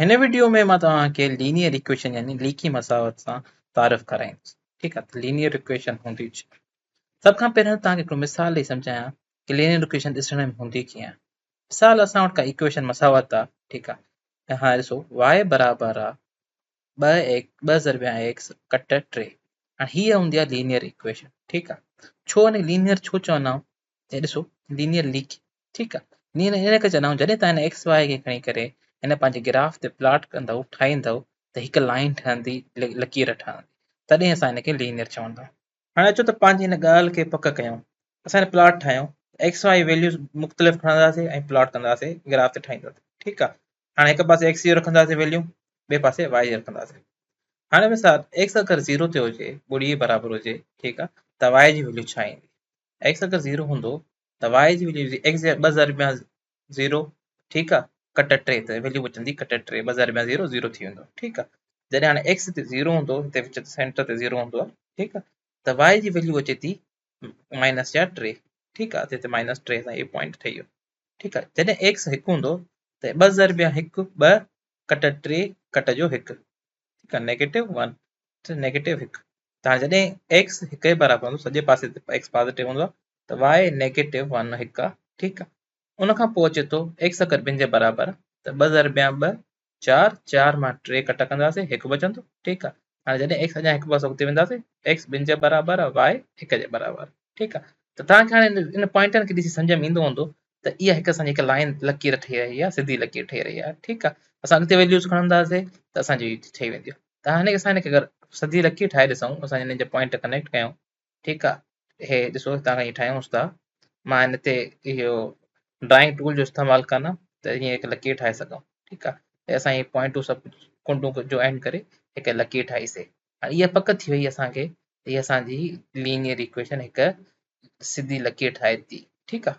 हिन वीडियो में मां तव्हांखे लीनियर इक्वेशन यानी लीकी मसावत सां तारीफ़ कराईंदुसि। ठीकु आहे, त लीनियर इक्वेशन हूंदी छा? सभ खां पहिरियों तव्हांखे हिकिड़ो मिसाल ॾेई सम्झायां कि लीनियर इक्वेशन ॾिसण में हूंदी कीअं आहे। मिसाल असां वटि का इक्वेशन मसावत आहे, ठीकु आहे, ऐं हाणे ॾिसो y बराबरि आहे 2 ज़रबिया x कट 3। हाणे हीअ हूंदी आहे लीनियर इक्वेशन। ठीकु आहे, छो हिन लीनियर छो चवंदा आहियूं? हे ॾिसो लीनियर लीकी। ठीकु आहे, लीनियर इन करे चवंदा आहियूं जॾहिं तव्हां हिन एक्स वाई खे खणी करे हिन पंहिंजे ग्राफ ते प्लॉट कंदव, ठाहींदव, त हिकु लाइन ठहंदी, लकीर ठहंदी, तॾहिं असां हिनखे लीनियर चवंदा आहियूं। हाणे अचो त पंहिंजी हिन ॻाल्हि खे पक कयूं। असां हिन प्लॉट ठाहियूं, एक्स वाई वैल्यूज़ मुख़्तलिफ़ खणंदासीं ऐं प्लॉट कंदासीं, ग्राफ ते ठाहींदासीं। ठीकु आहे, हाणे हिकु पासे एक्स जी रखंदासीं वैल्यू, ॿिए पासे वाई जी रखंदासीं। हाणे मिसाल एक्स अगरि 0 ते हुजे, ॿुड़ी बराबरि हुजे, ठीकु आहे, त वाई जी वैल्यू छा ईंदी? एक्स अगरि 0 हूंदो त वाई जी वैल्यू एक्स जा 2 ज़रबिया 0, ठीकु आहे, कट 3, त वैल्यू बचंदी कट 3, 2 ज़रबिया 0 0 थी वेंदो। ठीकु आहे, जॾहिं हाणे एक्स ते 0 हूंदो, हिते विच सेंटर ते 0 हूंदो आहे, ठीकु आहे, त वाई जी वैल्यू अचे थी माइनस या 3। ठीकु आहे, त हिते माइनस 3 सां इहो पॉइंट ठही वियो। ठीकु आहे, जॾहिं एक्स 1 हूंदो त 2 ज़रबिया 1 2 कट 3 कट जो 1, ठीकु आहे, नेगेटिव 1 त नेगेटिव 1। त हाणे जॾहिं एक्स 1 जे बराबरि हूंदो, सॼे पासे ते एक्स पॉज़िटिव हूंदो आहे, त वाई नेगेटिव 1 1 आहे। ठीकु आहे, उन खां पोइ अचे थो एक्स अगरि 2 जे बराबरि आहे, त 2 ज़रबिया 2 4, 4 मां 3 कट कंदासीं, 1 बचंदो। ठीकु आहे, हाणे जॾहिं एक्स अञा हिकु पासो अॻिते वेंदासीं, एक्स 2 जे बराबरि आहे, वाई 1 जे बराबरि। ठीकु आहे, त तव्हांखे हाणे इन पॉइंटनि खे ॾिसी सम्झ में ईंदो हूंदो त इहा हिकु असांजी हिकु लाइन लकीर ठही रही आहे, सिधी लकीर ठही रही आहे। ठीकु आहे, असां अॻिते वैल्यूज़ खणंदासीं त असांजी ठही वेंदी। त हाणे असां हिनखे अगरि सिधी लकीर ठाहे ॾिसूं, असां हिन जा पॉइंट कनेक्ट कयूं। ठीकु आहे, हे ॾिसो हितां खां ठाहियूंसि था, मां हिन ते इहो ड्राइंग टूल जो इस्तेमालु कंदा त ईअं हिकु लकीर ठाहे सघूं। ठीकु आहे, ऐं असां इहे पॉइंटूं सभु कुंडूं जॉइन करे हिकु लकीर ठाहीसीं। हाणे इहा पक थी वई असांखे, इहा असांजी लीनियर इक्वेशन हिकु सिधी लकीर ठाहे थी। ठीकु आहे,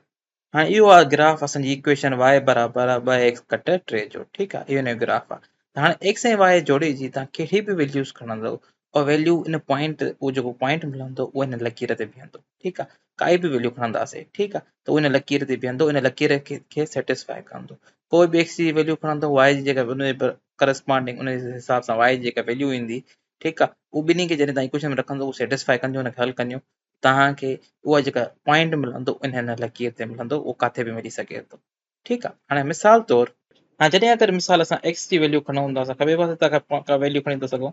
हाणे इहो आहे ग्राफ असांजी इक्वेशन y बराबरि आहे 2x कट 3 जो। ठीकु आहे, इहो हिन जो ग्राफ आहे। हाणे एक्स ऐं वाई जोड़े जी तव्हां कहिड़ी बि वैल्यूज़ खणंदव और वैल्यू इन पॉइंट, उहो जेको पॉइंट मिलंदो उहो हिन लकीर ते बीहंदो। ठीकु आहे, काई बि वैल्यू खणंदासीं, ठीकु आहे, त उहो हिन लकीर ते बीहंदो, इन लकीर खे सेटिस्फाई कंदो। कोई बि एक्स जी वैल्यू खणंदो, वाई जी जेका उन जे करस्पॉन्डिंग उन जे हिसाब सां वाई जी जेका वैल्यू ईंदी, ठीकु आहे, उहो ॿिन्ही खे जॾहिं तव्हां इक्वेशन में रखंदो, उहो सेटिस्फाई कंदियूं, हुनखे हल कंदियूं, तव्हांखे उहा जेका पॉइंट मिलंदो इन हिन लकीर ते मिलंदो, उहो किथे बि मिली सघे थो। ठीकु आहे, हाणे मिसाल तौरु, हाणे जॾहिं अगरि मिसाल असां एक्स जी वैल्यू खणूं था, असां खॿे पासे था का वैल्यू खणी था सघूं।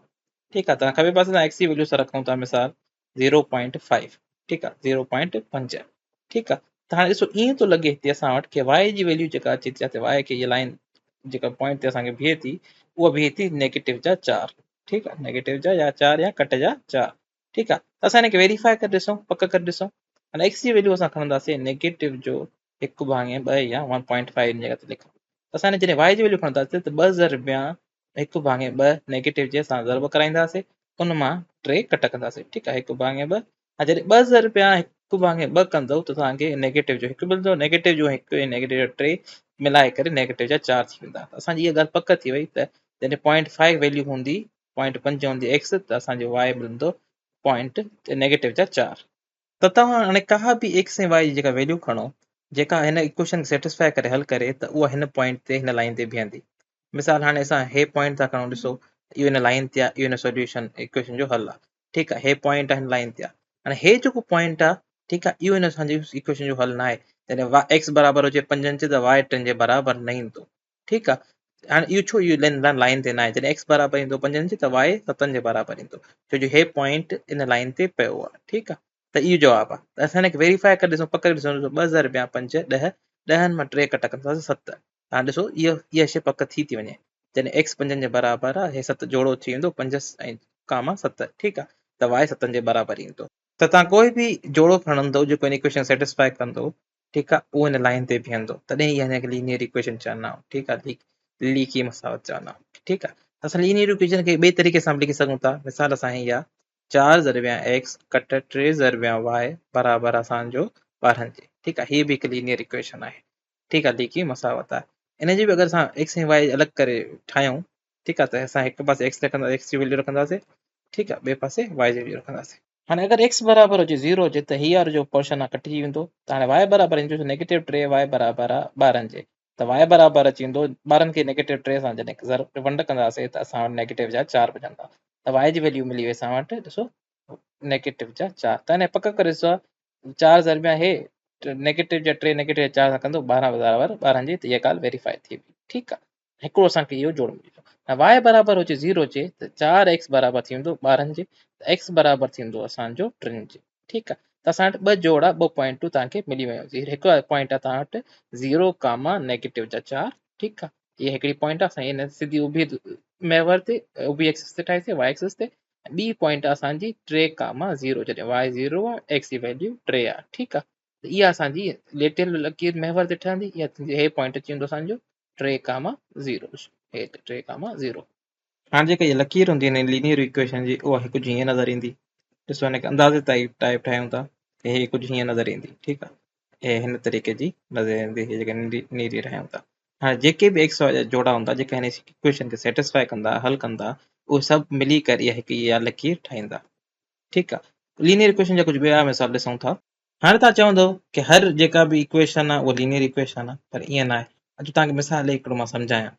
ठीकु आहे, त खॿे पासे तां एक्स जी वैल्यू सां रखूं था मिसाल 0.5। ठीकु आहे, 0.5। ठीकु आहे, त हाणे ॾिसो ईअं थो लॻे हिते असां वटि की वाई जी वैल्यू जेका अचे थी, वाई खे इहा लाइन जेका पॉइंट ते असांखे बीहे थी, उहा बीहे थी नेगेटिव जा 4। ठीकु आहे, नेगेटिव जा या 4 या कट जा 4। ठीकु आहे, त असां हिनखे वेरीफाई करे ॾिसूं, पक करे ॾिसूं। हाणे एक्स जी वैल्यू असां खणंदासीं नेगेटिव जो 1/2 या 1.5 जी जॻह ते लिखूं। असां जॾहिं वाई जी वैल्यू खणंदासीं त 2 ज़रबिया 1/2 नेगेटिव जे असां ज़रब कराईंदासीं, उन मां 3 कट कंदासीं। ठीकु आहे, 1/2। जॾहिं 2 ज़रबिया 1/2 कंदव त तव्हांखे नेगेटिव जो 1 मिलंदो, नेगेटिव जो 1 ऐं नेगेटिव जो 3 मिलाए करे नेगेटिव जा 4 थी वेंदा। असांजी इहा ॻाल्हि पक थी वई त जॾहिं 0.5 वैल्यू हूंदी, 0.5 हूंदी एक्स, त असांजो वाई मिलंदो नेगेटिव जा 4। त तव्हां हाणे का बि एक्स ऐं वाई जी जेका वैल्यू खणो, जेका हिन इक्वेशन सेटिस्फाई करे हल करे, त उहा हिन पॉइंट ते, हिन लाइन ते बीहंदी। मिसाल हाणे असां हे पॉइंट था खणूं, ॾिसो इहो हिन लाइन ते आहे, इहो हिन सोल्यूशन इक्वेशन जो हल आहे। ठीकु आहे, हे पॉइंट आहे हिन लाइन ते आहे। हाणे हे जेको पॉइंट आहे, ठीकु आहे, इहो हिन असांजी इक्वेशन जो हल न आहे। जॾहिं एक्स बराबरि हुजे 5 जे, त वाई 3 जे बराबरि न ईंदो। ठीकु आहे, हाणे इहो छो इहो लाइन ते न आहे? जॾहिं एक्स बराबरि ईंदो 5 जे, त वाई 7 जे बराबरि ईंदो, छो जो हे पॉइंट इन लाइन ते पियो आहे। ठीकु आहे, त इहो जवाबु आहे। त असां हिनखे वेरीफाई करे ॾिसूं, पक करे ॾिसूं। 2 ज़रबिया 5 10, 10 मां 3 कट कंदासीं 7। हाणे ॾिसो इहा शइ पक थी वञे। जॾहिं एक्स 5 जे बराबरि आहे, हे 7 जोड़ो थी वेंदो, 5 ऐं कामा 7। ठीकु आहे, त वाई 7 जे बराबरि ईंदो। त तव्हां कोई बि जोड़ो खणंदो जेको हिन इक्वेशन सेटिस्फाई कंदो, ठीकु आहे, उहो हिन लाइन ते बीहंदो, तॾहिं इहा हिनखे लीनियर इक्वेशन चवंदा आहियूं। ठीकु आहे, लीकी मसावत चवंदा आहियूं। ठीकु आहे, असां लीनियर इक्वेशन खे ॿिए तरीक़े सां बि लिखी सघूं था। मिसाल असां इहा 4 ज़रबिया एक्स कट 3 ज़रबिया वाई बराबरि असांजो 12 जे। ठीकु आहे, हीअ बि हिकु लीनियर इक्वेशन आहे। ठीकु आहे, लीकी मसावत आहे। इन जी बि अगरि असां एक्स ऐं वाई अलॻि करे ठाहियूं, ठीकु आहे, त असां हिकु पासे एक्स रखंदासीं, एक्स जी वैल्यू रखंदासीं, ठीकु आहे, ॿिए पासे वाई जी वैल्यू रखंदासीं। हाणे अगरि एक्स बराबरि हुजे 0 हुजे, त हीअ जो पोर्शन आहे कटिजी वेंदो। त हाणे वाई बराबरि ईंदो नेगेटिव 3 वाई बराबरि आहे 12 जे। त y बराबरि अची वेंदो ॿारनि खे नेगेटिव 3 सां जॾहिं वंड कंदासीं त असां वटि नेगेटिव जा 4 बचंदा त y जी वैल्यू मिली वई असां वटि ॾिसो नेगेटिव जा 4 त हिन पक करे ॾिसो 4 ज़रबिया हे नेगेटिव जा 3 नेगेटिव जा 4 सां कंदो 12 बराबरि 12 जी त इहा ॻाल्हि वेरीफाई थी वई ठीकु आहे हिकिड़ो असांखे इहो जोड़ मिली वियो y बराबरि हुजे 0 जे त 4x बराबरि थी वेंदो 12 जे त x बराबरि थींदो असांजो 3 जे ठीकु आहे त असां वटि ॿ जोड़ आहे ॿ पॉइंटूं तव्हांखे मिली वियूं हिकु पॉइंट आहे तव्हां वटि 0 कामा नेगेटिव जा 4 ठीकु आहे इहा हिकिड़ी पॉइंट आहे असां इन सिधी उभी महवर ते उभी एक्सिस ते ठाहीसीं y एक्सिस ते ॿी पॉइंट आहे असांजी 3 कामा 0 जॾहिं y 0 आहे x जी वैल्यू 3 आहे ठीकु आहे त इहा असांजी लेटियल लकीर महवर ते ठहंदी इहा हे पॉइंट अची वेंदो असांजो 3 कामा 0 हे 3 कामा 0 हाणे जेका इहा लकीर हूंदी आहे लीनियर इक्वेशन जी उहा कुझु हीअं नज़र ईंदी ॾिसो हिनखे अंदाज़े टाइप ठाहियूं था हे कुझु हीअं नज़र ईंदी ठीकु आहे हे हिन तरीक़े जी नज़र ईंदी जेके नीरी ठाहियूं था हाणे जेके बि एक्स वारा जोड़ा हूंदा जेके हिन इक्वेशन खे सेटिस्फाई कंदा हल कंदा उहे सभु मिली करे इहा लकीर ठाहींदा ठीकु आहे लीनियर इक्वेशन जा कुझु ॿिया मिसाल ॾिसूं था हाणे तव्हां चवंदव की हर जेका बि इक्वेशन आहे उहा लीनियर इक्वेशन आहे पर ईअं न आहे अॼु तव्हांखे मिसाल हिकिड़ो मां सम्झायां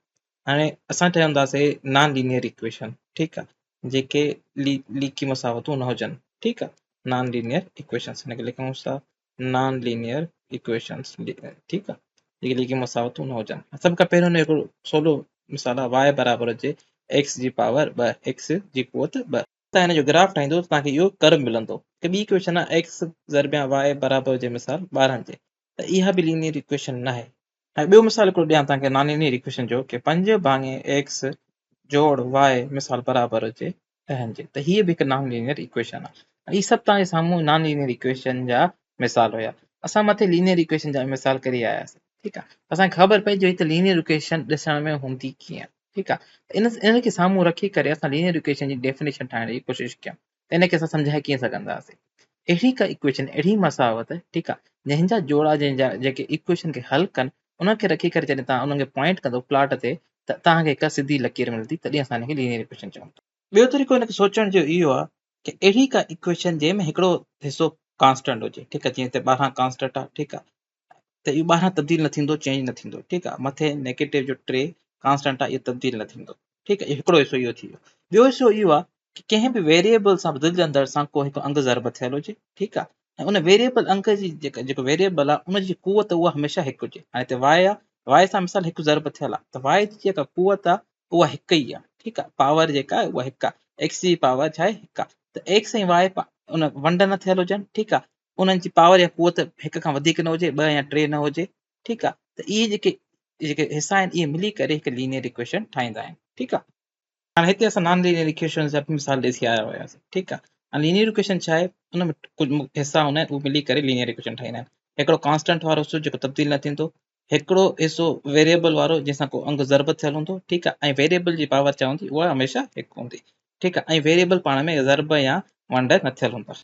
हाणे असां चवंदासीं नॉन लीनियर इक्वेशन ठीकु आहे जेके लीकी मसावतूं न हुजनि ठीकु आहे नॉन लीनियर इक्वेशन्स हिनखे लिखूं था नॉन लीनियर इक्वेशन्स ठीकु आहे जेके लीकी मसावतूं न हुजनि सभ खां पहिरियों हिकिड़ो सवलो मिसाल आहे y बराबरि हुजे x जी पावर 2 x जी कुवत 2 त हिन जो ग्राफ ठाहींदो त तव्हांखे इहो कर्व मिलंदो की ॿी इक्वेशन आहे x ज़रबिया y बराबरि हुजे मिसाल 12 जे त इहा बि लीनियर इक्वेशन न आहे हाणे ॿियो मिसाल हिकिड़ो ॾियां तव्हांखे नॉन लीनियर इक्वेशन जो की 5 भाङे x जोड़ y मिसाल बराबरि हुजे 10 जे त हीअ बि हिकु नॉन लीनियर इक्वेशन आहे इहे सभु तव्हांजे साम्हूं नॉन लीनियर इक्वेशन जा मिसाल हुया असां मथे लीनियर इक्वेशन जा मिसाल करे आयासीं ठीकु आहे असांखे ख़बर पइजी वई त लीनियर इक्वेशन ॾिसण में हूंदी कीअं ठीकु आहे इनखे साम्हूं रखी करे असां लीनियर इक्वेशन जी डेफिनेशन ठाहिण जी कोशिशि कयूं त इनखे असां सम्झाए कीअं सघंदासीं अहिड़ी का इक्वेशन अहिड़ी मसावत ठीकु आहे जंहिंजा जोड़ा जंहिंजा जेके इक्वेशन खे हल कनि उनखे रखी करे जॾहिं तव्हां उनखे पॉइंट कंदो प्लॉट ते त तव्हांखे हिकु सिधी लकीर मिलंदी तॾहिं असां हिनखे लीनियर इक्वेशन चऊं था ॿियो तरीक़ो हिनखे सोचण जो इहो आहे की अहिड़ी का इक्वेशन जंहिंमें हिकिड़ो हिसो कॉन्स्टेंट हुजे ठीकु आहे जीअं त 12 कॉन्स्टेंट आहे ठीकु आहे त इहो 12 तब्दील न थींदो चेंज न थींदो ठीकु आहे मथे नेगेटिव जो 3 कॉन्स्टेंट आहे इहो तब्दील न थींदो ठीकु आहे हिकिड़ो हिसो इहो थी वियो ॿियो हिसो इहो आहे की कंहिं बि वेरिएबल सां बदिलजंदड़ सां को हिकु अंग ज़रब थियल हुजे ठीकु आहे ऐं उन वेरिएबल अंग जी जेको वेरिएबल आहे उनजी कुवत उहा हमेशह हिकु हुजे हाणे हिते वाय आहे वाय सां मिसाल हिकु ज़रब थियल आहे त वाय जी जेका कुवत आहे उहा हिकु ई आहे ठीकु आहे पावर जेका आहे उहा हिकु आहे एक्स जी पावर छा आहे हिकु आहे त एक्स ऐं वाय उन वंड न थियल हुजनि ठीकु आहे उन्हनि जी पावर या कुवत हिक खां वधीक न हुजे 2 या 3 न हुजे ठीकु आहे त इहे जेके हिसा आहिनि इहे मिली करे हिकु लीनियर इक्वेशन ठाहींदा आहिनि ठीकु आहे हाणे हिते असां नॉन लीनियर इक्वेशन जा मिसाल ॾिसी आया हुयासीं ठीकु आहे हाणे लीनियर इक्वेशन छा आहे उन में कुझु हिसा हूंदा आहिनि उहे मिली करे लीनियर इक्वेशन ठाहींदा आहिनि हिकिड़ो कॉन्स्टेंट वारो हिसो जेको तब्दील न थींदो हिकिड़ो हिसो वेरिएबल वारो जंहिंसां को अंग ज़रब थियल हूंदो ठीकु आहे ऐं वेरिएबल जी पावर छा हूंदी उहा हमेशह हिकु हूंदी ठीकु आहे ऐं वेरिएबल पाण में ज़रब या वंड न थियल हूंदा